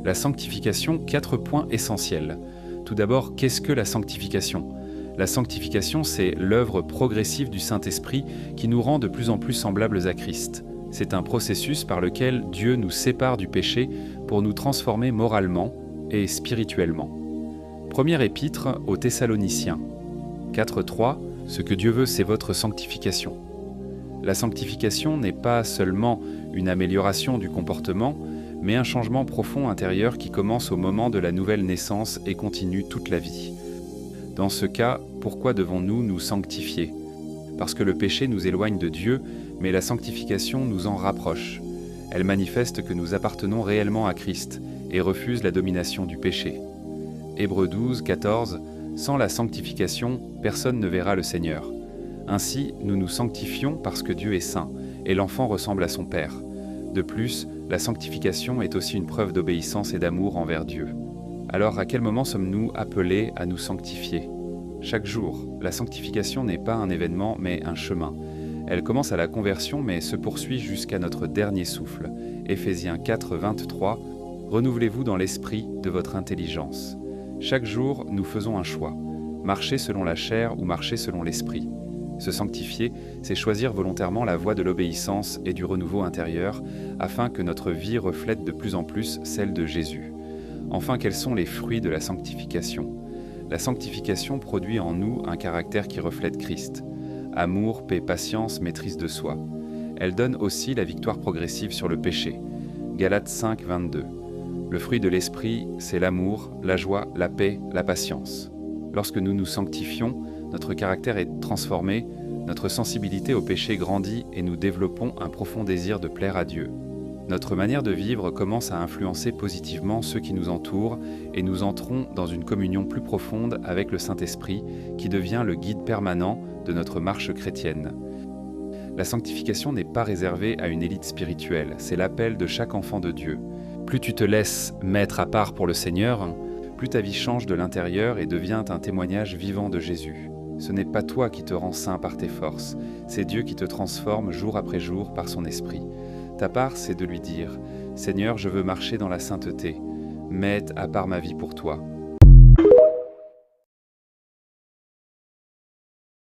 La sanctification, 4 points essentiels. Tout d'abord, qu'est-ce que la sanctification ? La sanctification, c'est l'œuvre progressive du Saint-Esprit qui nous rend de plus en plus semblables à Christ. C'est un processus par lequel Dieu nous sépare du péché pour nous transformer moralement et spirituellement. Première épître aux Thessaloniciens, 4.3, « Ce que Dieu veut, c'est votre sanctification ». La sanctification n'est pas seulement une amélioration du comportement, mais un changement profond intérieur qui commence au moment de la nouvelle naissance et continue toute la vie. Dans ce cas, pourquoi devons-nous nous sanctifier ? Parce que le péché nous éloigne de Dieu, mais la sanctification nous en rapproche. Elle manifeste que nous appartenons réellement à Christ et refuse la domination du péché. Hébreux 12, 14, « Sans la sanctification, personne ne verra le Seigneur. Ainsi, nous nous sanctifions parce que Dieu est saint, et l'enfant ressemble à son Père. De plus, la sanctification est aussi une preuve d'obéissance et d'amour envers Dieu. Alors, à quel moment sommes-nous appelés à nous sanctifier ? Chaque jour, la sanctification n'est pas un événement, mais un chemin. Elle commence à la conversion, mais se poursuit jusqu'à notre dernier souffle. Éphésiens 4, 23, « Renouvelez-vous dans l'esprit de votre intelligence. » Chaque jour, nous faisons un choix. Marcher selon la chair ou marcher selon l'esprit. Se sanctifier, c'est choisir volontairement la voie de l'obéissance et du renouveau intérieur, afin que notre vie reflète de plus en plus celle de Jésus. Enfin, quels sont les fruits de la sanctification ? La sanctification produit en nous un caractère qui reflète Christ. Amour, paix, patience, maîtrise de soi. Elle donne aussi la victoire progressive sur le péché. Galates 5, 22. Le fruit de l'esprit, c'est l'amour, la joie, la paix, la patience. Lorsque nous nous sanctifions, notre caractère est transformé, notre sensibilité au péché grandit et nous développons un profond désir de plaire à Dieu. Notre manière de vivre commence à influencer positivement ceux qui nous entourent et nous entrons dans une communion plus profonde avec le Saint-Esprit qui devient le guide permanent de notre marche chrétienne. La sanctification n'est pas réservée à une élite spirituelle, c'est l'appel de chaque enfant de Dieu. Plus tu te laisses mettre à part pour le Seigneur, plus ta vie change de l'intérieur et devient un témoignage vivant de Jésus. Ce n'est pas toi qui te rends saint par tes forces, c'est Dieu qui te transforme jour après jour par son esprit. Ta part, c'est de lui dire « Seigneur, je veux marcher dans la sainteté, mets à part ma vie pour toi.